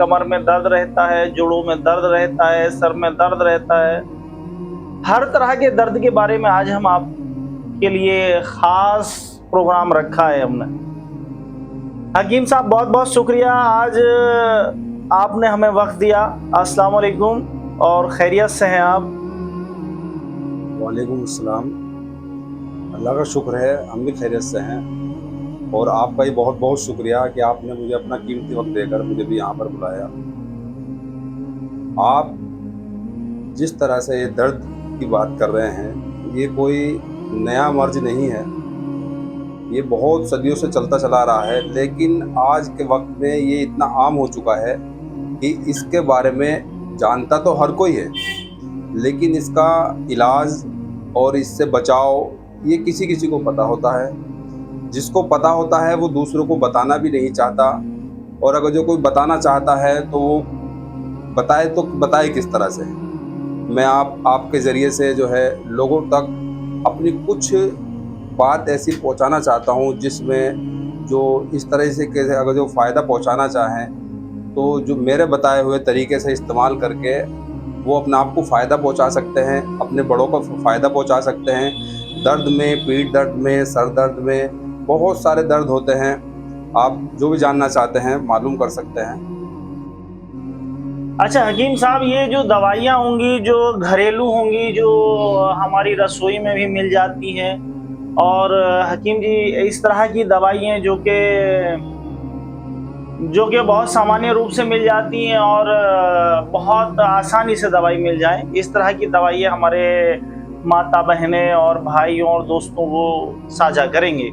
कमर में दर्द रहता है, जोड़ों में दर्द रहता है, सर में दर्द रहता है, हर तरह के दर्द के बारे में आज हम आपके लिए खास प्रोग्राम रखा है हमने। हकीम साहब बहुत बहुत शुक्रिया, आज आपने हमें वक्त दिया। अस्सलाम वालेकुम, और खैरियत से हैं आप? वालेकुम अस्सलाम। अल्लाह का शुक्र है, हम भी खैरियत से हैं। और आपका ही बहुत बहुत शुक्रिया कि आपने मुझे अपना कीमती वक्त देकर मुझे भी यहाँ पर बुलाया। आप जिस तरह से ये दर्द की बात कर रहे हैं, ये कोई नया मर्ज नहीं है, ये बहुत सदियों से चलता चला रहा है। लेकिन आज के वक्त में ये इतना आम हो चुका है कि इसके बारे में जानता तो हर कोई है, लेकिन इसका इलाज और इससे बचाव ये किसी किसी को पता होता है। जिसको पता होता है वो दूसरों को बताना भी नहीं चाहता, और अगर जो कोई बताना चाहता है तो वो बताए तो बताए किस तरह से। मैं आपके ज़रिए से जो है लोगों तक अपनी कुछ बात ऐसी पहुंचाना चाहता हूं जिसमें जो इस तरह से के अगर जो फ़ायदा पहुंचाना चाहें तो जो मेरे बताए हुए तरीके से इस्तेमाल करके वो अपने आप को फ़ायदा पहुंचा सकते हैं, अपने बड़ों को फ़ायदा पहुंचा सकते हैं। दर्द में, पीठ दर्द में, सर दर्द में, बहुत सारे दर्द होते हैं। आप जो भी जानना चाहते हैं मालूम कर सकते हैं। अच्छा हकीम साहब, ये जो दवाइयाँ होंगी, जो घरेलू होंगी, जो हमारी रसोई में भी मिल जाती हैं, और हकीम जी इस तरह की दवाइयाँ जो कि बहुत सामान्य रूप से मिल जाती हैं और बहुत आसानी से दवाई मिल जाए, इस तरह की दवाइयाँ हमारे माता बहनें और भाइयों और दोस्तों को साझा करेंगे?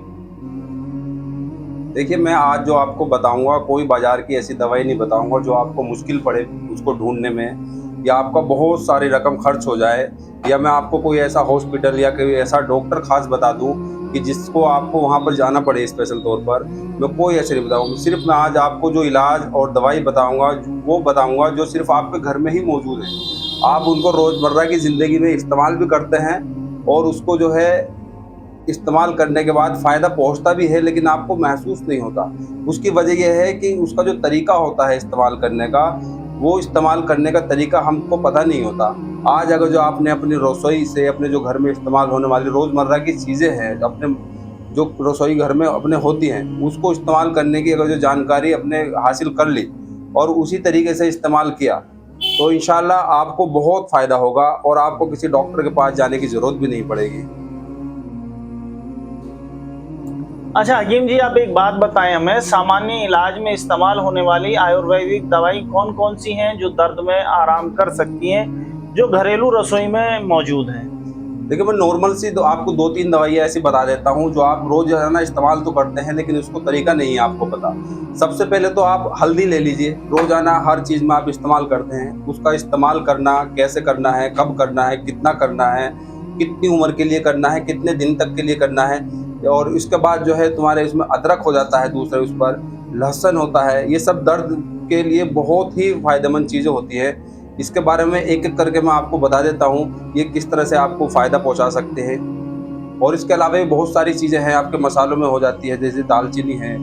देखिए, मैं आज जो आपको बताऊंगा कोई बाज़ार की ऐसी दवाई नहीं बताऊंगा जो आपको मुश्किल पड़े उसको ढूंढने में, या आपका बहुत सारी रकम खर्च हो जाए, या मैं आपको कोई ऐसा हॉस्पिटल या कोई ऐसा डॉक्टर खास बता दूं कि जिसको आपको वहां पर जाना पड़े स्पेशल तौर पर। मैं कोई ऐसे नहीं बताऊंगा। सिर्फ मैं आज आपको जो इलाज और दवाई बताऊंगा वो बताऊंगा जो सिर्फ आपके घर में ही मौजूद है। आप उनको रोज़मर्रा की ज़िंदगी में इस्तेमाल भी करते हैं, और उसको जो है इस्तेमाल करने के बाद फ़ायदा पहुँचता भी है, लेकिन आपको महसूस नहीं होता। उसकी वजह ये है कि उसका जो तरीका होता है इस्तेमाल करने का, वो इस्तेमाल करने का तरीका हमको पता नहीं होता। आज अगर जो आपने अपनी रसोई से, अपने जो घर में इस्तेमाल होने वाली रोज़मर्रा की चीज़ें हैं, अपने जो रसोई घर में अपने होती हैं, उसको इस्तेमाल करने की अगर जो जानकारी अपने हासिल कर ली और उसी तरीके से इस्तेमाल किया, तो इंशाअल्लाह आपको बहुत फ़ायदा होगा और आपको किसी डॉक्टर के पास जाने की ज़रूरत भी नहीं पड़ेगी। अच्छा हकीम जी, आप एक बात बताएं हमें, सामान्य इलाज में इस्तेमाल होने वाली आयुर्वेदिक दवाई कौन कौन सी हैं जो दर्द में आराम कर सकती हैं, जो घरेलू रसोई में मौजूद हैं? देखिए, मैं नॉर्मल सी तो आपको 2-3 दवाइयाँ ऐसी बता देता हूँ जो आप रोज़ाना इस्तेमाल तो करते हैं, लेकिन उसको तरीका नहीं है आपको पता। सबसे पहले तो आप हल्दी ले लीजिए, रोज़ाना हर चीज़ में आप इस्तेमाल करते हैं। उसका इस्तेमाल करना, कैसे करना है, कब करना है, कितना करना है, कितनी उम्र के लिए करना है, कितने दिन तक के लिए करना है, और इसके बाद जो है तुम्हारे इसमें अदरक हो जाता है, दूसरे उस पर लहसुन होता है। ये सब दर्द के लिए बहुत ही फ़ायदेमंद चीज़ें होती हैं। इसके बारे में एक-एक करके मैं आपको बता देता हूँ, ये किस तरह से आपको फ़ायदा पहुँचा सकते हैं। और इसके अलावा भी बहुत सारी चीज़ें हैं, आपके मसालों में हो जाती है, जैसे दालचीनी है,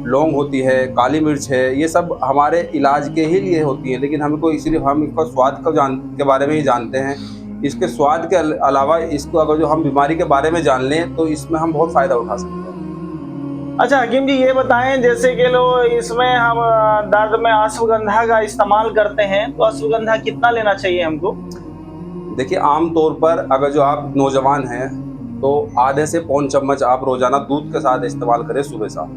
लौंग होती है, काली मिर्च है, ये सब हमारे इलाज के ही लिए होती है, लेकिन हमको इसीलिए हम इसका स्वाद का के बारे में ही जानते हैं। इसके स्वाद के अलावा इसको अगर जो हम बीमारी के बारे में जान लें, तो इसमें हम बहुत फ़ायदा उठा सकते हैं। अच्छा हकीम जी, ये बताएं, जैसे कि लो इसमें हम दर्द में अश्वगंधा का इस्तेमाल करते हैं, तो अश्वगंधा कितना लेना चाहिए हमको? देखिए, आम तौर पर अगर जो आप नौजवान हैं, तो आधे से पौन चम्मच आप रोज़ाना दूध के साथ इस्तेमाल करें सुबह-शाम,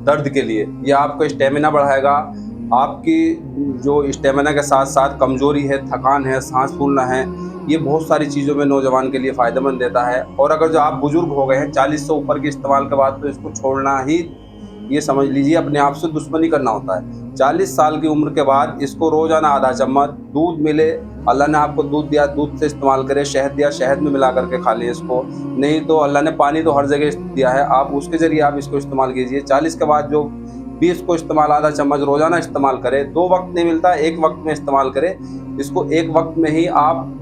दर्द के लिए। ये आपको स्टेमिना बढ़ाएगा, आपकी जो स्टेमिना के साथ-साथ कमज़ोरी है, थकान है, साँस फूलना है, ये बहुत सारी चीज़ों में नौजवान के लिए फ़ायदेमंद देता है। और अगर जो आप बुज़ुर्ग हो गए हैं, 40 से ऊपर के इस्तेमाल के बाद, तो इसको छोड़ना ही, ये समझ लीजिए, अपने आप से दुश्मनी करना होता है। 40 साल की उम्र के बाद इसको रोज़ाना आधा चम्मच दूध मिले, अल्लाह ने आपको दूध दिया, दूध से इस्तेमाल करें, शहद दिया, शहद में मिला करके खा लें इसको। नहीं तो अल्लाह ने पानी तो हर जगह दिया है, आप उसके ज़रिए आप इसको इस्तेमाल कीजिए। 40 के बाद जो भी इसको इस्तेमाल आधा चम्मच रोज़ाना इस्तेमाल करें, 2 वक़्त नहीं मिलता, 1 वक़्त में इस्तेमाल करें। इसको 1 वक़्त में ही आप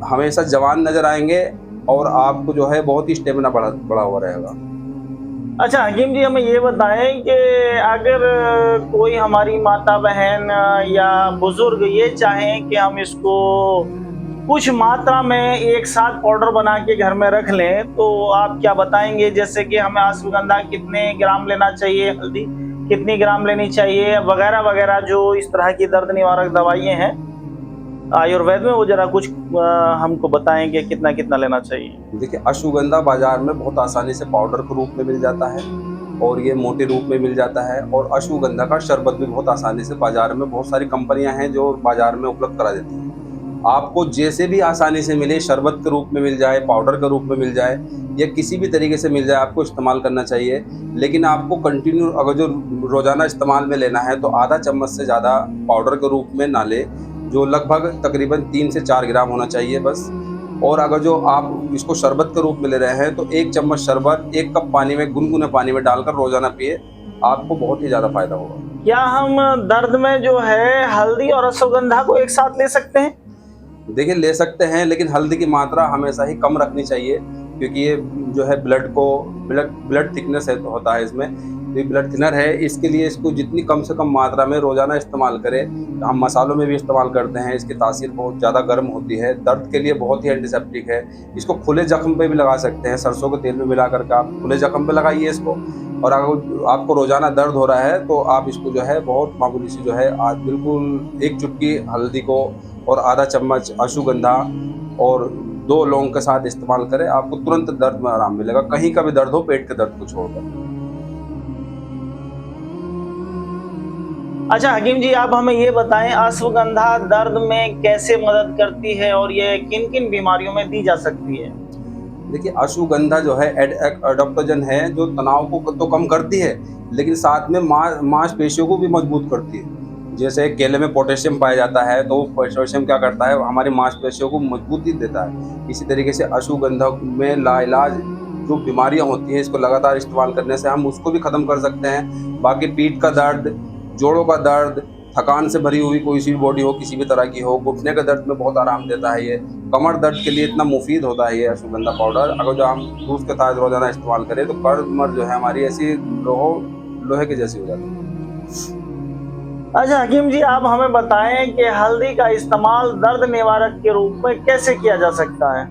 हमेशा जवान नज़र आएँगे, और आपको जो है बहुत ही स्टेमिना बढ़ा बढ़ा हुआ रहेगा। अच्छा हकीम जी, हमें ये बताएं कि अगर कोई हमारी माता बहन या बुजुर्ग ये चाहें कि हम इसको कुछ मात्रा में एक साथ पाउडर बना के घर में रख लें, तो आप क्या बताएंगे? जैसे कि हमें अश्वगंधा कितने ग्राम लेना चाहिए, हल्दी कितनी ग्राम लेनी चाहिए, वगैरह वगैरह, जो इस तरह की दर्द निवारक दवाइयाँ हैं आयुर्वेद में, वो जरा कुछ हमको बताएं कि कितना कितना लेना चाहिए। देखिए, अश्वगंधा बाजार में बहुत आसानी से पाउडर के रूप में मिल जाता है और ये मोटे रूप में मिल जाता है। और अश्वगंधा का शरबत भी बहुत आसानी से बाजार में बहुत सारी कंपनियां हैं जो बाजार में उपलब्ध करा देती हैं। आपको जैसे भी आसानी से मिले, शरबत के रूप में मिल जाए, पाउडर के रूप में मिल जाए या किसी भी तरीके से मिल जाए, आपको इस्तेमाल करना चाहिए। लेकिन आपको कंटिन्यू अगर जो रोज़ाना इस्तेमाल में लेना है तो आधा चम्मच से ज़्यादा पाउडर के रूप में ना ले, जो लगभग तकरीबन 3 से 4 ग्राम होना चाहिए बस। और अगर जो आप इसको शरबत के रूप में ले रहे हैं तो 1 चम्मच शरबत 1 कप पानी में, गुनगुने पानी में डालकर रोज़ाना पिए, आपको बहुत ही ज़्यादा फ़ायदा होगा। क्या हम दर्द में जो है हल्दी और अश्वगंधा को एक साथ ले सकते हैं? देखिए, ले सकते हैं, लेकिन हल्दी की मात्रा हमेशा ही कम रखनी चाहिए, क्योंकि ये जो है ब्लड ब्लड थिकनेस है होता है इसमें, ये ब्लड थिनर है। इसके लिए इसको जितनी कम से कम मात्रा में रोज़ाना इस्तेमाल करें। हम मसालों में भी इस्तेमाल करते हैं, इसकी तासीर बहुत ज़्यादा गर्म होती है, दर्द के लिए बहुत ही एंटीसेप्टिक है। इसको खुले ज़ख्म पे भी लगा सकते हैं, सरसों के तेल में मिला करके आप खुले ज़ख्म पे लगाइए इसको। और अगर आपको रोज़ाना दर्द हो रहा है तो आप इसको जो है बहुत मामूली सी जो है आज बिल्कुल 1 चुटकी हल्दी को और आधा चम्मच अश्वगंधा और 2 लौंग के साथ इस्तेमाल करें, आपको तुरंत दर्द में आराम मिलेगा, कहीं का भी दर्द हो, पेट के दर्द को छोड़कर। अच्छा हकीम जी, आप हमें ये बताएं, अश्वगंधा दर्द में कैसे मदद करती है और ये किन किन बीमारियों में दी जा सकती है? देखिए, अश्वगंधा जो है एडाप्टोजन है, जो तनाव को तो कम करती है, लेकिन साथ में मांसपेशियों को भी मजबूत करती है। जैसे केले में पोटेशियम पाया जाता है, तो पोटेशियम क्या करता है, हमारी मांसपेशियों को मजबूती देता है। इसी तरीके से अश्वगंधा में लाइलाज जो बीमारियां होती हैं, इसको लगातार इस्तेमाल करने से हम उसको भी ख़त्म कर सकते हैं। बाकी पीठ का दर्द, जोड़ों का दर्द, थकान से भरी हुई कोई सी बॉडी हो, किसी भी तरह की हो, घुटने के दर्द में बहुत आराम देता है ये। कमर दर्द के लिए इतना मुफीद होता है ये अश्वगंधा पाउडर। अगर जो हम दूध के साथ रोज़ाना इस्तेमाल करें तो कमर जो है हमारी ऐसी लोहे की जैसी हो जाती है। अच्छा हकीम जी, आप हमें बताएं कि हल्दी का इस्तेमाल दर्द निवारक के रूप में कैसे किया जा सकता है?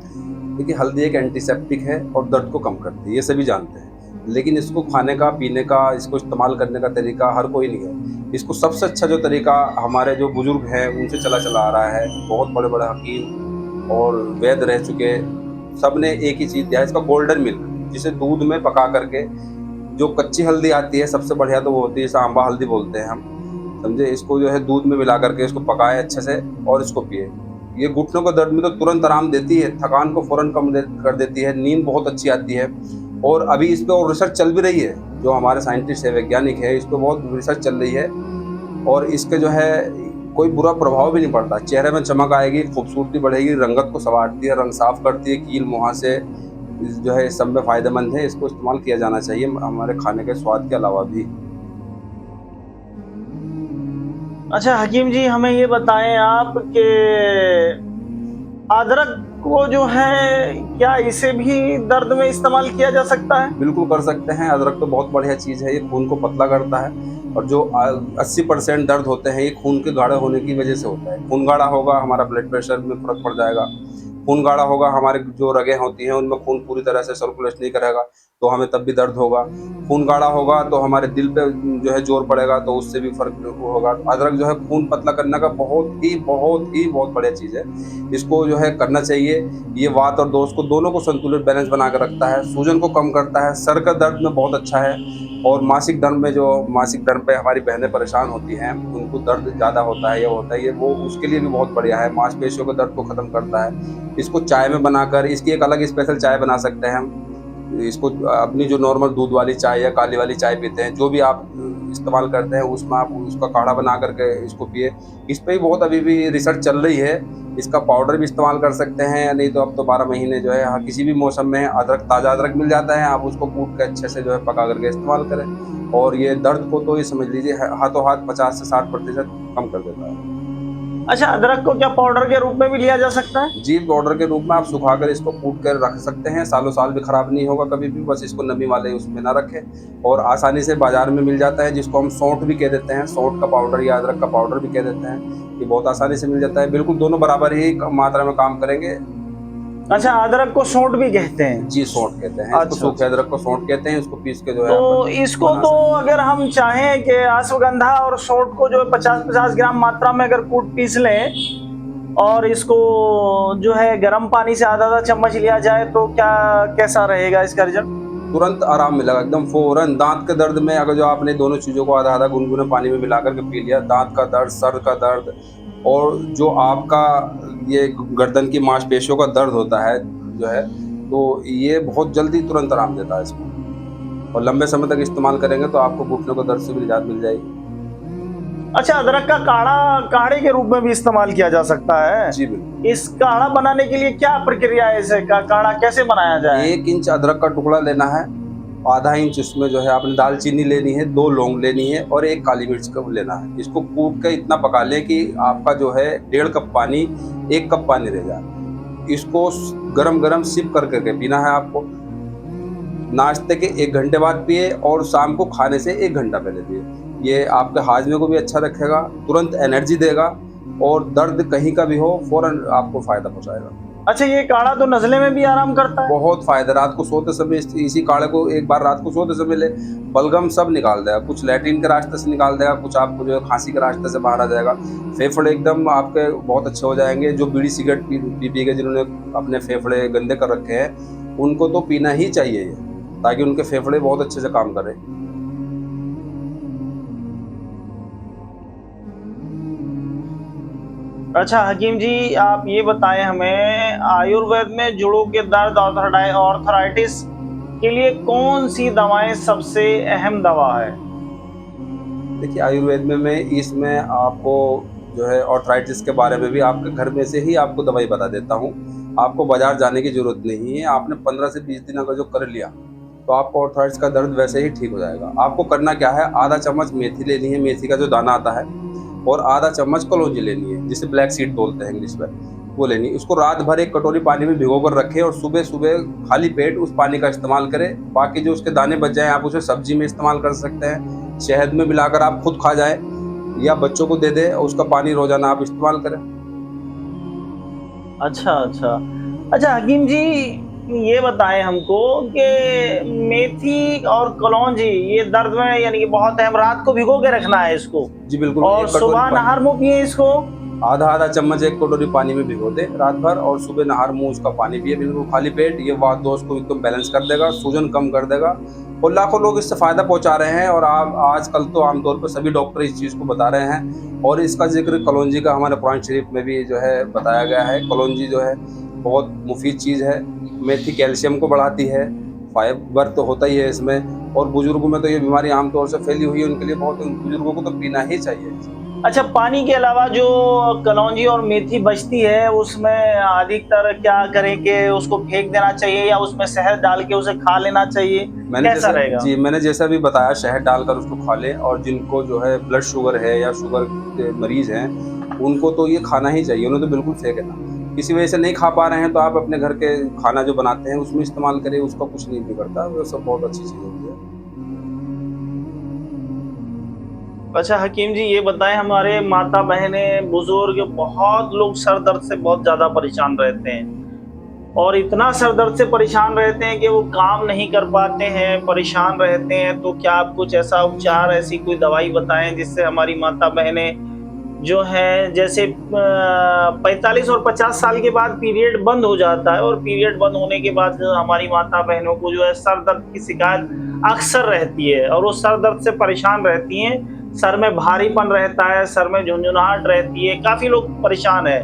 देखिए, हल्दी एक एंटीसेप्टिक है और दर्द को कम करती है, ये सभी जानते हैं। लेकिन इसको खाने का, पीने का, इसको इस्तेमाल करने का तरीका हर कोई नहीं है। इसको सबसे अच्छा जो तरीका हमारे जो बुजुर्ग हैं उनसे चला आ रहा है, बहुत बड़े बड़े हकीम और वैद्य रह चुके, सब ने एक ही चीज़ दिया है, इसका गोल्डन मिल्क, जिसे दूध में पका करके जो कच्ची हल्दी आती है सबसे बढ़िया तो वो होती है, इसे आंबा हल्दी बोलते हैं हम, समझे। इसको जो है दूध में मिला करके इसको पकाए अच्छे से और इसको पिए। ये घुटनों के दर्द में तो तुरंत आराम देती है, थकान को फ़ौरन कर देती है, नींद बहुत अच्छी आती है। और अभी इस पे और रिसर्च चल भी रही है, जो हमारे साइंटिस्ट है, वैज्ञानिक है, इस पे बहुत रिसर्च चल रही है। और इसके जो है कोई बुरा प्रभाव भी नहीं पड़ता, चेहरे में चमक आएगी, खूबसूरती बढ़ेगी, रंगत को संवारती है, रंग साफ करती है, कील मुहासे जो है इस सब में फ़ायदेमंद है। इसको इस्तेमाल किया जाना चाहिए हमारे खाने के स्वाद के अलावा भी। अच्छा हकीम जी, हमें ये बताएं आप कि अदरक को जो है, क्या इसे भी दर्द में इस्तेमाल किया जा सकता है? बिल्कुल कर सकते हैं, अदरक तो बहुत बढ़िया चीज़ है, ये खून को पतला करता है। और जो 80% दर्द होते हैं ये खून के गाढ़े होने की वजह से होता है। खून गाढ़ा होगा, हमारा ब्लड प्रेशर में फ़र्क पड़ जाएगा। खून गाढ़ा होगा, हमारे जो रगें होती हैं उनमें खून पूरी तरह से सर्कुलेट नहीं करेगा, तो हमें तब भी दर्द होगा। खून गाढ़ा होगा तो हमारे दिल पे जो है ज़ोर पड़ेगा, तो उससे भी फ़र्क होगा। अदरक जो है खून पतला करने का बहुत बढ़िया चीज़ है। इसको जो है करना चाहिए। ये वात और दोष को दोनों को संतुलित बैलेंस बना कर रखता है, सूजन को कम करता है, सर का दर्द में बहुत अच्छा है। और मासिक धर्म पे हमारी बहनें परेशान होती हैं, उनको दर्द ज़्यादा होता है, ये होता है, ये वो उसके लिए भी बहुत बढ़िया है, मांसपेशियों के दर्द को ख़त्म करता है। इसको चाय में बनाकर, इसकी एक अलग स्पेशल चाय बना सकते हैं हम। इसको अपनी जो नॉर्मल दूध वाली चाय या काली वाली चाय पीते हैं, जो भी आप इस्तेमाल करते हैं, उसमें आप उसका काढ़ा बना करके इसको पिए। इस पे ही बहुत अभी भी रिसर्च चल रही है। इसका पाउडर भी इस्तेमाल कर सकते हैं, या नहीं तो अब तो 12 महीने जो है, हाँ, किसी भी मौसम में अदरक, ताज़ा अदरक मिल जाता है, आप उसको कूट के अच्छे से जो है पका करके इस्तेमाल करें। और ये दर्द को तो ये समझ लीजिए हाथों हाथ 50 से 60% कम कर देता है। अच्छा, अदरक को क्या पाउडर के रूप में भी लिया जा सकता है? जी, पाउडर के रूप में आप सुखाकर इसको कूट कर रख सकते हैं, सालों साल भी खराब नहीं होगा कभी भी, बस इसको नमी वाले उसमें ना रखें। और आसानी से बाजार में मिल जाता है, जिसको हम सौंठ भी कह देते हैं, सौंठ का पाउडर या अदरक का पाउडर भी कह देते हैं। ये बहुत आसानी से मिल जाता है, बिल्कुल दोनों बराबर ही मात्रा में काम करेंगे। अच्छा, अदरक को सौंठ भी कहते हैं? जी, सौंठ कहते हैं इसको, अच्छा, सूखे अच्छा। अदरक को सौंठ कहते हैं, इसको पीस के जो है तो अपन इसको बना तो सकते अगर हम चाहें कि अश्वगंधा और सौंठ को जो 50-50 ग्राम मात्रा में अगर कूट पीस लें और इसको जो है गर्म पानी से आधा आधा चम्मच लिया जाए तो क्या कैसा रहेगा इसका रिजल्ट? तुरंत आराम मिलेगा एकदम फौरन। दांत के दर्द में अगर जो आपने दोनों चीज़ों को आधा आधा गुनगुने पानी में मिला करके पी लिया, दांत का दर्द, सर का दर्द और जो आपका ये गर्दन की मांसपेशियों का दर्द होता है जो है, तो ये बहुत जल्दी तुरंत आराम देता है इसको। और लंबे समय तक इस्तेमाल करेंगे तो आपको घुटनों के दर्द से भी निजात मिल जाएगी। अच्छा, अदरक का काढ़े के रूप में भी इस्तेमाल किया जा सकता है? जी बिल्कुल। इस काढ़ा बनाने के लिए क्या प्रक्रिया है? इसे काढ़ा कैसे बनाया जाए? 1 इंच अदरक का टुकड़ा लेना है, आधा इंच उसमें जो है आपने दालचीनी लेनी है, 2 लौंग लेनी है और 1 काली मिर्च का लेना है। इसको कूट के इतना पका लें कि आपका जो है 1.5 कप पानी 1 कप पानी रह जाए। इसको गरम-गरम सिप कर के पीना है आपको। नाश्ते के 1 घंटे बाद पिए और शाम को खाने से 1 घंटा पहले पिए। ये आपके हाजमे को भी अच्छा रखेगा, तुरंत एनर्जी देगा और दर्द कहीं का भी हो फ़ौरन आपको फ़ायदा पहुँचाएगा। अच्छा, ये काढ़ा तो नज़ले में भी आराम करता है? बहुत फ़ायदा, रात को सोते समय इसी काढ़े को एक बार रात को सोते समय ले, बलगम सब निकाल देगा, कुछ लैट्रिन के रास्ते से निकाल देगा, कुछ आपको जो है खांसी के रास्ते से बाहर आ जाएगा। फेफड़े एकदम आपके बहुत अच्छे हो जाएंगे। जो बीड़ी सिगरेट पी के जिन्होंने अपने फेफड़े गंदे कर रखे हैं, उनको तो पीना ही चाहिए ये, ताकि उनके फेफड़े बहुत अच्छे से काम करें। अच्छा हकीम जी, आप ये बताएं हमें, आयुर्वेद में जोड़ों के दर्द ऑर्थराइटिस के लिए कौन सी दवाएं सबसे अहम दवा है? देखिए, आयुर्वेद में मैं इसमें आपको जो है आर्थराइटिस के बारे में भी आपके घर में से ही आपको दवाई बता देता हूँ। आपको बाज़ार जाने की ज़रूरत नहीं है। आपने 15 से 20 दिन अगर जो कर लिया, तो आपको आर्थराइटिस का दर्द वैसे ही ठीक हो जाएगा। आपको करना क्या है, आधा चम्मच मेथी लेनी है, मेथी का जो दाना आता है, और आधा चम्मच कलौंजी लेनी है, जिसे ब्लैक सीड बोलते हैं इंग्लिश में, वो लेनी है। उसको रात भर 1 कटोरी पानी में भिगो कर रखें और सुबह-सुबह खाली पेट उस पानी का इस्तेमाल करें। बाकी जो उसके दाने बच जाएँ, आप उसे सब्ज़ी में इस्तेमाल कर सकते हैं, शहद में मिलाकर आप खुद खा जाएँ या बच्चों को दे दें और उसका पानी रोज़ाना आप इस्तेमाल करें। अच्छा, अच्छा। अच्छा हकीम जी, ये बताएं हमको कि मेथी और कलौंजी ये दर्द में यानी कि बहुत अहम, रात को भिगो के रखना है इसको जी बिल्कुल, और 1 कटोरी सुबह पानी नहर मुँह पिए इसको? आधा-आधा चम्मच 1 कटोरी पानी में भिगो दें रात भर और सुबह नहर मुँह उसका पानी पिए बिल्कुल खाली पेट। ये वात दोष को एकदम बैलेंस कर देगा, सूजन कम कर देगा और लाखों लोग इससे फ़ायदा पहुँचा रहे हैं। और आप आजकल तो आमतौर पर सभी डॉक्टर इस चीज़ को बता रहे हैं और इसका ज़िक्र कलौंजी का हमारे कुरान शरीफ में भी जो है बताया गया है। कलौंजी जो है बहुत मुफ़ीद चीज़ है। मेथी कैल्शियम को बढ़ाती है, फाइबर तो होता ही है इसमें, और बुजुर्गों में तो ये बीमारी आमतौर से फैली हुई है, उनके लिए बहुत, बुजुर्गों को तो पीना ही चाहिए। अच्छा, पानी के अलावा जो कलौंजी और मेथी बचती है उसमें अधिकतर क्या करें कि उसको फेंक देना चाहिए या उसमें शहद डाल के उसे खा लेना चाहिए, कैसा रहेगा? मैंने जैसा भी बताया, शहद डालकर उसको खा लें। और जिनको जो है ब्लड शुगर है या शुगर के मरीज़ हैं, उनको तो ये खाना ही चाहिए, उन्हें तो बिल्कुल फेंके ना। किसी वजह से नहीं खा पा रहे हैं तो आप अपने घर के खाना जो बनाते हैं उसमें इस्तेमाल करें, उसका कुछ नहीं बिगड़ता, वो सब बहुत अच्छी चीज़ होती है। अच्छा हकीम जी, ये बताएं, हमारे माता बहनें बुजुर्ग बहुत लोग सर दर्द से बहुत ज्यादा परेशान रहते हैं और इतना सर दर्द से परेशान रहते हैं कि वो काम नहीं कर पाते हैं, परेशान रहते हैं। तो क्या आप कुछ ऐसा उपचार, ऐसी कोई दवाई बताएं जिससे हमारी माता बहनें जो है, जैसे 45 और 50 साल के बाद पीरियड बंद हो जाता है और पीरियड बंद होने के बाद हमारी माता बहनों को जो है सर दर्द की शिकायत अक्सर रहती है और वो सर दर्द से परेशान रहती हैं, सर में भारीपन रहता है, सर में झुनझुनाहट रहती है, काफी लोग परेशान है।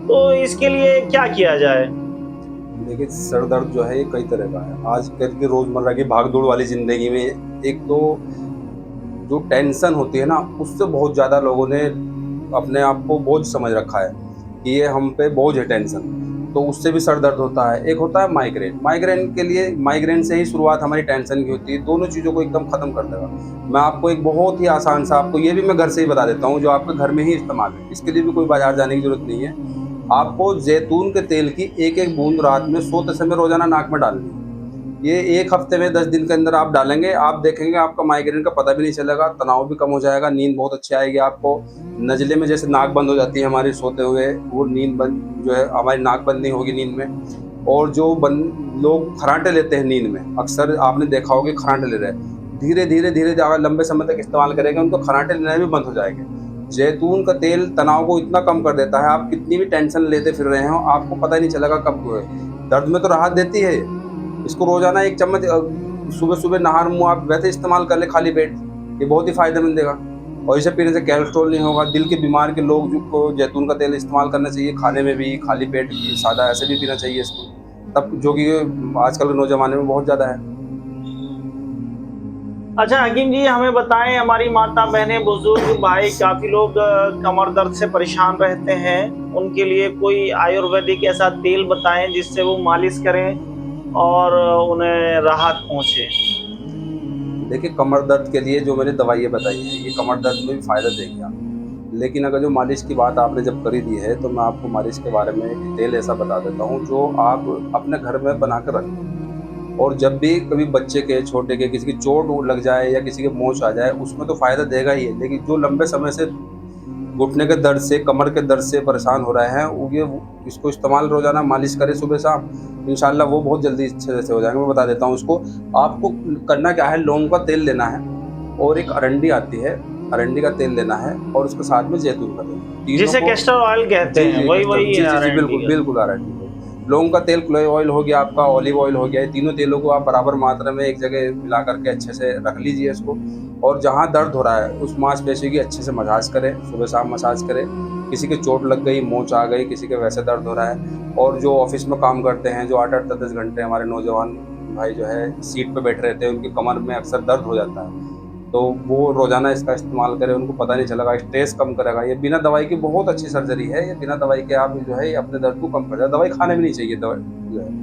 तो इसके लिए क्या किया जाए? देखिए, सर दर्द जो है ये कई तरह का है। आजकल की रोज़मर्रा की भाग-दौड़ वाली ज़िंदगी में एक तो जो टेंशन होती है ना, उससे बहुत ज़्यादा लोगों ने अपने आप को बोझ समझ रखा है कि ये हम पे बोझ है टेंशन। तो उससे भी सर दर्द होता है। एक होता है माइग्रेन। माइग्रेन के लिए, माइग्रेन से ही शुरुआत हमारी टेंशन की होती है। दोनों चीज़ों को एकदम ख़त्म कर देगा। मैं आपको एक बहुत ही आसान सा, आपको ये भी मैं घर से ही बता देता हूँ, जो आपके घर में ही इस्तेमाल है। इसके लिए भी कोई बाजार जाने की ज़रूरत नहीं है। आपको जैतून के तेल की एक एक बूंद रात में सोते समय रोज़ाना नाक में डालनी है। ये 1 हफ्ते में 10 दिन के अंदर आप डालेंगे, आप देखेंगे आपका माइग्रेन का पता भी नहीं चलेगा, तनाव भी कम हो जाएगा, नींद बहुत अच्छी आएगी आपको। नज़ले में जैसे नाक बंद हो जाती है हमारी सोते हुए, वो नींद बंद जो है, हमारी नाक बंद नहीं होगी नींद में। और जो लोग खर्राटे लेते हैं नींद में, अक्सर आपने देखा होगा खर्राटे ले रहे हैं, धीरे-धीरे अगर लंबे समय तक इस्तेमाल करेंगे, उनको खर्राटे लेने भी बंद हो जाएँगे। जैतून का तेल तनाव को इतना कम कर देता है, आप कितनी भी टेंशन लेते फिर रहे हो, आपको पता ही नहीं चलेगा कब दर्द में तो राहत देती है। इसको रोज़ाना 1 चम्मच सुबह-सुबह नहा मुँह आप वैसे इस्तेमाल कर लें खाली पेट, ये बहुत ही फ़ायदेमंद देगा। और इसे पीने से कोलेस्ट्रॉल नहीं होगा। दिल के बीमार के लोग को जैतून का तेल इस्तेमाल करना चाहिए, खाने में भी, खाली पेट भी, सादा ऐसे भी पीना चाहिए इसको, तब जो कि आजकल के नौजवानों में बहुत ज़्यादा है। अच्छा हकीम जी, हमें बताएं, हमारी माता बहनें, बुजुर्ग भाई, काफी लोग कमर दर्द से परेशान रहते हैं, उनके लिए कोई आयुर्वेदिक ऐसा तेल बताएं जिससे वो मालिश करें और उन्हें राहत पहुंचे। देखिए, कमर दर्द के लिए जो मैंने दवाइयाँ बताई हैं, ये कमर दर्द में भी फ़ायदा देंगी आपको। लेकिन अगर जो मालिश की बात आपने जब करी दी है, तो मैं आपको मालिश के बारे में एक तेल ऐसा बता देता हूँ, जो आप अपने घर में बना कर रखें। और जब भी कभी बच्चे के, छोटे के, किसी की चोट वो लग जाए या किसी के मोच आ जाए, उसमें तो फ़ायदा देगा ही है। लेकिन जो लंबे समय से घुटने के दर्द से, कमर के दर्द से परेशान हो रहे हैं, इसको इस्तेमाल रोज़ाना मालिश करें सुबह-शाम, इंशाअल्लाह वो बहुत जल्दी अच्छे से हो जाएँगे। मैं बता देता हूँ उसको। आपको करना क्या है, लौंग का तेल लेना है और एक अरंडी आती है, अरंडी का तेल लेना है और उसके साथ में जैतून का तेल। तीनों जिसे को, कैस्टर ऑयल कहते जी, हैं, जी, वही कस्टर्ड, वही जी, है जी, जी, आरएनडी बिल्कुल, का। बिल्कुल अरंडी वही। लौंग का तेल, क्लोव ऑयल हो गया आपका, ऑलिव ऑयल हो गया, ये तीनों तेलों को आप बराबर मात्रा में एक जगह मिला करके अच्छे से रख लीजिए इसको। और जहाँ दर्द हो रहा है, उस मांसपेशी की अच्छे से मसाज करें, सुबह-शाम मसाज करें। किसी की चोट लग गई, मोच आ गई, किसी के वैसे दर्द हो रहा है। और जो ऑफ़िस में काम करते हैं, जो 8-8, 10-10 घंटे हमारे नौजवान भाई जो है सीट पे बैठे रहते हैं, उनकी कमर में अक्सर दर्द हो जाता है। तो वो रोज़ाना इसका इस्तेमाल करें, उनको पता नहीं चलेगा, स्ट्रेस कम करेगा। ये बिना दवाई की बहुत अच्छी सर्जरी है, ये बिना दवाई के आप जो है ये अपने दर्द को कम कर देगा। दवाई खाने भी नहीं चाहिए दवाई जो है।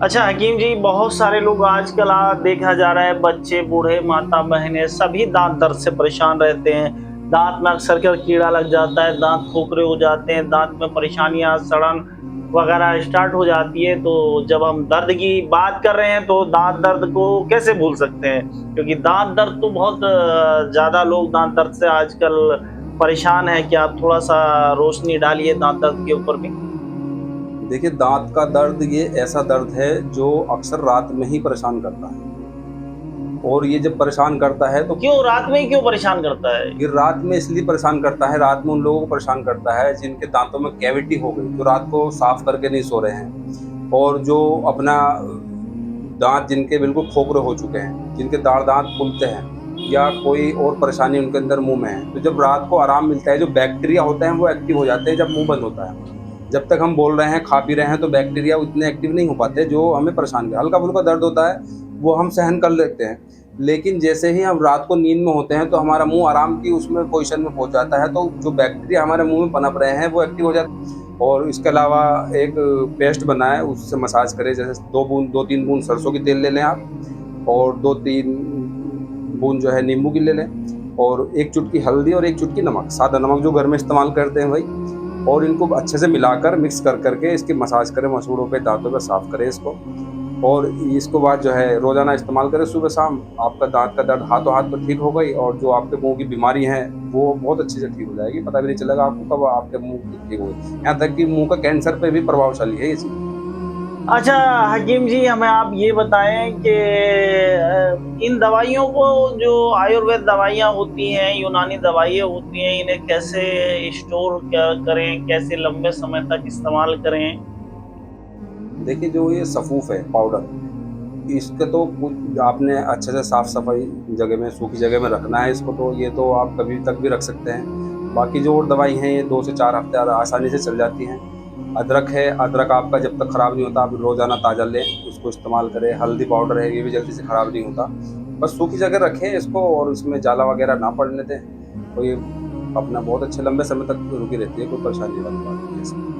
अच्छा हकीम जी, बहुत सारे लोग आजकल देखा जा रहा है, बच्चे, बूढ़े, माता बहनें सभी दांत दर्द से परेशान रहते हैं। दांत में अक्सर कर कीड़ा लग जाता है, दांत खोखरे हो जाते हैं, दांत में परेशानियां, सड़न वगैरह स्टार्ट हो जाती है। तो जब हम दर्द की बात कर रहे हैं तो दांत दर्द को कैसे भूल सकते हैं, क्योंकि दांत दर्द तो बहुत ज्यादा लोग दांत दर्द से आजकल परेशान है। क्या आप थोड़ा सा रोशनी डालिए दांत दर्द के ऊपर भी। देखिए, दाँत का दर्द ये ऐसा दर्द है जो अक्सर रात में ही परेशान करता है। और ये जब परेशान करता है तो क्यों रात में ही क्यों परेशान करता है? ये रात में इसलिए परेशान करता है, रात में उन लोगों को परेशान करता है जिनके दाँतों में कैविटी हो गई, जो रात को साफ करके नहीं सो रहे हैं। और जो अपना दाँत जिनके बिल्कुल खोखरे हो चुके हैं, जिनके दाँत फूलते हैं या कोई और परेशानी उनके अंदर मुँह में है। तो जब रात को आराम मिलता है, जो बैक्टीरिया होते हैं वो एक्टिव हो जाते हैं जब मुँह बंद होता है। जब तक हम बोल रहे हैं, खा पी रहे हैं, तो बैक्टीरिया उतने एक्टिव नहीं हो पाते जो हमें परेशान कर। हल्का-फुल्का दर्द होता है, वो हम सहन कर लेते हैं। लेकिन जैसे ही हम रात को नींद में होते हैं, तो हमारा मुँह आराम की उसमें पोज़ीशन में पहुँच जाता है, तो जो बैक्टीरिया हमारे मुँह में पनप रहे हैं, वो एक्टिव हो जाते हैं। और इसके अलावा एक पेस्ट बना है, उससे मसाज करें। जैसे 2-3 बूंद सरसों की तेल ले लें आप, और 2-3 बूंद जो है नींबू की ले लें, और 1 चुटकी हल्दी और 1 चुटकी नमक, सादा नमक जो घर में इस्तेमाल करते हैं वही। और इनको अच्छे से मिलाकर मिक्स कर करके इसकी मसाज करें, मसूड़ों पे, दाँतों पे साफ़ करें इसको। और इसको बाद जो है रोज़ाना इस्तेमाल करें सुबह-शाम। आपका दाँत का दर्द हाथों हाथ तो ठीक हो गई, और जो आपके मुँह की बीमारी है, वो बहुत अच्छे से ठीक हो जाएगी। पता भी नहीं चलेगा आपको कब आपके मुँह की ठीक हुई। यहाँ तक कि मुँह का कैंसर पे भी प्रभावशाली है ये चीज़। अच्छा हकीम जी, हमें आप ये बताएं कि इन दवाइयों को, जो आयुर्वेद दवाइयाँ होती हैं, यूनानी दवाइयाँ होती हैं, इन्हें कैसे स्टोर करें, कैसे लंबे समय तक इस्तेमाल करें? देखिए, जो ये सफ़ूफ़ है पाउडर, इसके तो कुछ आपने अच्छे से साफ़-सफ़ाई जगह में, सूखी जगह में रखना है इसको, तो ये तो आप कभी तक भी रख सकते हैं। बाकी जो और दवाई हैं, ये 2 से 4 हफ़्ते आसानी से चल जाती हैं। अदरक है, अदरक आपका जब तक ख़राब नहीं होता, आप रोज़ाना ताज़ा लें, उसको इस्तेमाल करें। हल्दी पाउडर है, ये भी जल्दी से ख़राब नहीं होता। बस सूखी जगह रखें इसको, और इसमें जाला वगैरह ना पड़ने दें। तो ये अपना बहुत अच्छे लंबे समय तक रुकी रहती है, कोई परेशानी वाली बात नहीं है इसमें।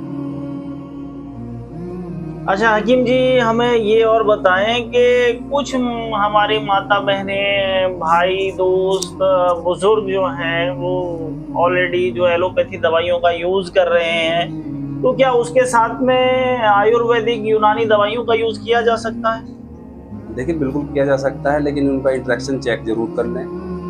अच्छा हकीम जी, हमें ये और बताएं कि कुछ हमारी माता बहनें, भाई, दोस्त, बुजुर्ग जो हैं वो ऑलरेडी जो एलोपैथी दवाइयों का यूज कर रहे हैं, तो क्या उसके साथ में आयुर्वेदिक यूनानी दवाइयों का यूज किया जा सकता है? देखिए बिल्कुल किया जा सकता है, लेकिन उनका इंटरेक्शन चेक जरूर कर लें,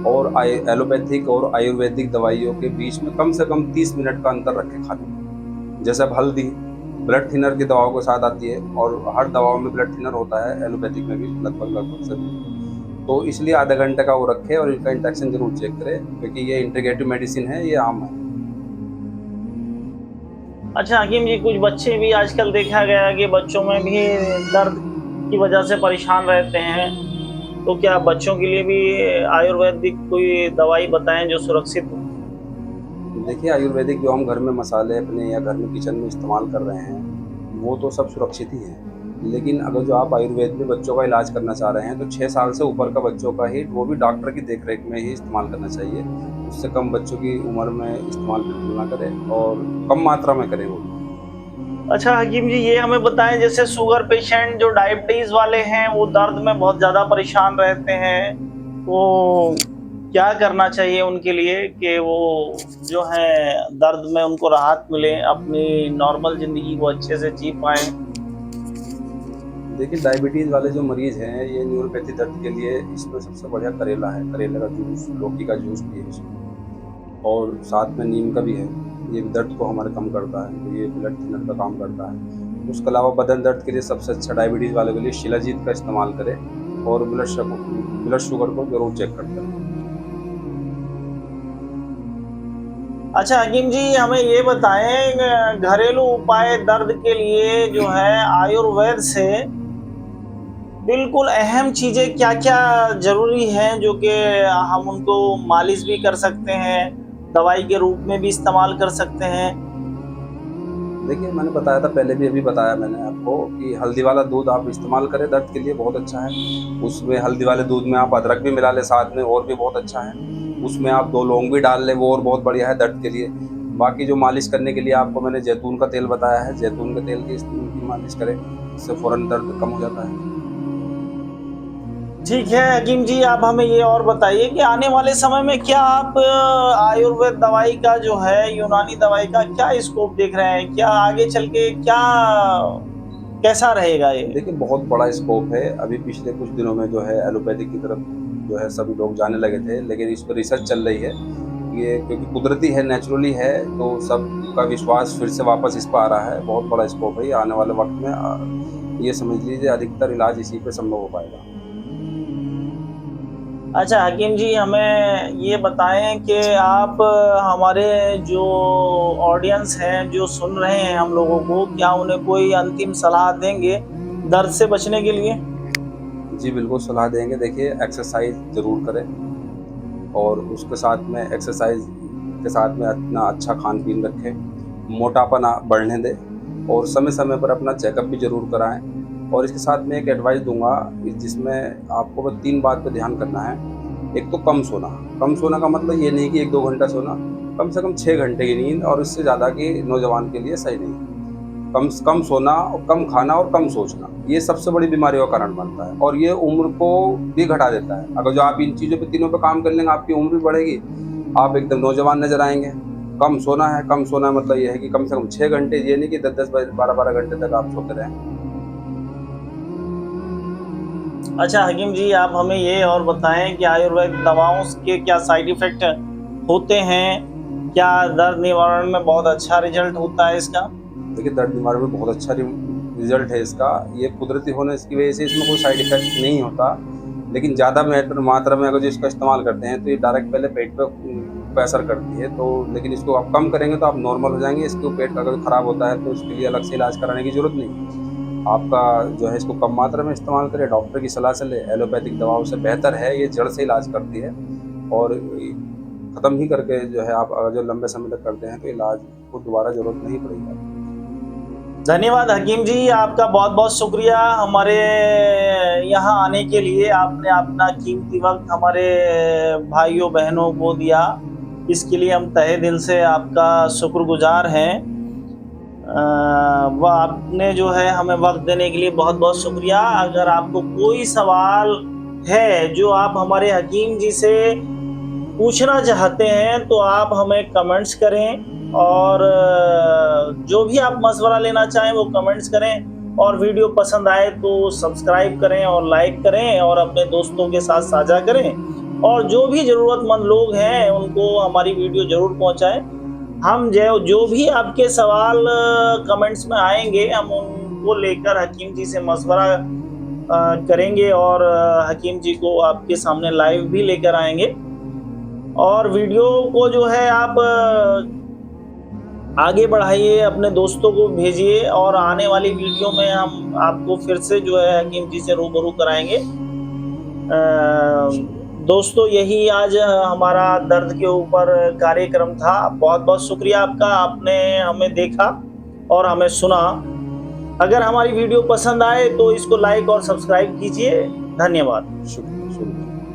और एलोपैथिक और आयुर्वेदिक दवाइयों के बीच में कम से कम 30 मिनट का अंतर रखें खाने में। जैसे अब हल्दी ब्लड थिनर की दवाओं के साथ आती है, और हर दवाओं में ब्लड थिनर होता है, एलोपैथिक में भी लगभग लगभग सभी। तो इसलिए आधा घंटे का वो रखें और इनका इंटरेक्शन जरूर चेक करें, क्योंकि ये इंटीग्रेटिव मेडिसिन है, ये आम है। अच्छा हकीम जी, कुछ बच्चे भी आजकल देखा गया है कि बच्चों में भी दर्द की वजह से परेशान रहते हैं, तो क्या बच्चों के लिए भी आयुर्वेदिक कोई दवाई बताएं जो सुरक्षित हो? देखिए आयुर्वेदिक जो हम घर में मसाले अपने या घर में किचन में इस्तेमाल कर रहे हैं, वो तो सब सुरक्षित ही हैं। लेकिन अगर जो आप आयुर्वेद में बच्चों का इलाज करना चाह रहे हैं, तो 6 साल से ऊपर का बच्चों का ही, वो भी डॉक्टर की देख-रेख में ही इस्तेमाल करना चाहिए। उससे कम बच्चों की उम्र में इस्तेमाल बिल्कुल ना करें, और कम मात्रा में करें वो भी। अच्छा हकीम जी, ये हमें बताएं, जैसे शुगर पेशेंट जो डायबिटीज वाले हैं वो दर्द में बहुत ज्यादा परेशान रहते हैं, तो क्या करना चाहिए उनके लिए कि वो जो है दर्द में उनको राहत मिले, अपनी नॉर्मल जिंदगी वो अच्छे से जी पाए? देखिए डायबिटीज़ वाले जो मरीज़ हैं, ये न्यूरोपैथी दर्द के लिए इसमें सबसे बढ़िया करेला है। करेले का जूस, लौकी का जूस पिए इसमें, और साथ में नीम का भी है। ये दर्द को हमारे कम करता है, तो ये ब्लड थिनर का काम करता है। उसके अलावा बदन दर्द के लिए सबसे अच्छा डायबिटीज़ वालों के लिए शिलाजीत का इस्तेमाल करें, और ब्लड शुगर को ज़रूर चेक करते रहें। अच्छा हकीम जी, हमें ये बताएं, घरेलू उपाय दर्द के लिए जो है आयुर्वेद से बिल्कुल अहम चीजें क्या-क्या ज़रूरी हैं, जो कि हम उनको मालिश भी कर सकते हैं, दवाई के रूप में भी इस्तेमाल कर सकते हैं? देखिए मैंने बताया था पहले भी, अभी बताया मैंने आपको कि हल्दी वाला दूध आप इस्तेमाल करें, दर्द के लिए बहुत अच्छा है। उसमें हल्दी वाले दूध में आप अदरक भी मिला लें साथ में, और भी बहुत अच्छा है। उसमें आप 2 लौंग भी डाल लें, वो और बहुत बढ़िया है दर्द के लिए। बाकी जो मालिश करने के लिए आपको मैंने जैतून का तेल बताया है, जैतून के तेल की मालिश करें, इससे फ़ौरन दर्द कम हो जाता है। ठीक है हकीम जी, आप हमें ये और बताइए कि आने वाले समय में क्या आप आयुर्वेद दवाई का जो है, यूनानी दवाई का क्या स्कोप देख रहे हैं? क्या आगे चल के क्या कैसा रहेगा ये? देखिए बहुत बड़ा स्कोप है। अभी पिछले कुछ दिनों में जो है एलोपैथिक की तरफ जो है सभी लोग जाने लगे थे, लेकिन इस पर रिसर्च चल रही है। ये क्योंकि कुदरती है, नेचुरली है, तो सबका विश्वास फिर से वापस इस पर आ रहा है। बहुत बड़ा स्कोप है ये आने वाले वक्त में। ये समझ लीजिए अधिकतर इलाज इसी पे संभव हो पाएगा। अच्छा हकीम जी, हमें ये बताएं कि आप हमारे जो ऑडियंस हैं, जो सुन रहे हैं हम लोगों को, क्या उन्हें कोई अंतिम सलाह देंगे दर्द से बचने के लिए? जी बिल्कुल सलाह देंगे। देखिए एक्सरसाइज ज़रूर करें, और उसके साथ में एक्सरसाइज के साथ में अपना अच्छा खान पीन रखें, मोटापा ना बढ़ने दें, और समय समय पर अपना चेकअप भी ज़रूर कराएं। और इसके साथ में एक एडवाइस दूंगा, जिसमें आपको बस 3 बात पे ध्यान करना है। एक तो कम सोना। कम सोना का मतलब ये नहीं कि 1-2 घंटा सोना, कम से कम 6 घंटे की नींद, और इससे ज़्यादा की नौजवान के लिए सही नहीं है। कम कम सोना और कम खाना और कम सोचना, ये सबसे बड़ी बीमारियों का कारण बनता है, और ये उम्र को भी घटा देता है। अगर जो आप इन चीज़ों पे, तीनों पे काम कर लेंगे, आपकी उम्र भी बढ़ेगी, आप एकदम नौजवान नजर आएंगे। कम सोना है, कम सोना मतलब ये है कि कम से कम 6 घंटे, ये नहीं कि 10-10 12-12 घंटे तक आप सोते रहें। अच्छा हकीम जी, आप हमें ये और बताएं कि आयुर्वेद दवाओं के क्या साइड इफेक्ट होते हैं? क्या दर्द निवारण में बहुत अच्छा रिजल्ट होता है इसका? देखिए दर्द निवारण में बहुत अच्छा रिजल्ट है इसका। ये कुदरती होने की वजह से इसमें कोई साइड इफेक्ट नहीं होता, लेकिन ज़्यादा मात्रा में अगर जो इसका इस्तेमाल करते हैं, तो ये डायरेक्ट पहले पेट पे असर करती है। तो लेकिन इसको आप कम करेंगे तो आप नॉर्मल हो जाएंगे। इसको पेट अगर ख़राब होता है तो उसके लिए अलग से इलाज कराने की ज़रूरत नहीं। आपका जो है इसको कम मात्रा में इस्तेमाल करें, डॉक्टर की सलाह से ले। एलोपैथिक दवाओं से बेहतर है, ये जड़ से इलाज करती है, और ख़त्म ही करके जो है आप अगर जो लंबे समय तक करते हैं, तो इलाज को दोबारा ज़रूरत नहीं पड़ेगी आपको। धन्यवाद हकीम जी, आपका बहुत-बहुत शुक्रिया हमारे यहाँ आने के लिए। आपने अपना कीमती वक़्त हमारे भाइयों-बहनों को दिया। इसके लिए हम तहे दिल से आपका शुक्रगुजार हैं। वह आपने जो है हमें वक्त देने के लिए बहुत बहुत शुक्रिया। अगर आपको कोई सवाल है जो आप हमारे हकीम जी से पूछना चाहते हैं तो आप हमें कमेंट्स करें, और जो भी आप मशवरा लेना चाहें वो कमेंट्स करें। और वीडियो पसंद आए तो सब्सक्राइब करें और लाइक करें और अपने दोस्तों के साथ साझा करें, और जो भी ज़रूरतमंद लोग हैं उनको हमारी वीडियो ज़रूर पहुंचाएं। हम जो भी आपके सवाल कमेंट्स में आएंगे हम उनको लेकर हकीम जी से मशवरा करेंगे, और हकीम जी को आपके सामने लाइव भी लेकर आएंगे। और वीडियो को जो है आप आगे बढ़ाइए, अपने दोस्तों को भेजिए, और आने वाली वीडियो में हम आपको फिर से जो है हकीम जी से रूबरू कराएंगे। दोस्तों, यही आज हमारा दर्द के ऊपर कार्यक्रम था। बहुत बहुत शुक्रिया आपका, आपने हमें देखा और हमें सुना। अगर हमारी वीडियो पसंद आए तो इसको लाइक और सब्सक्राइब कीजिए। धन्यवाद। शुक्रिया।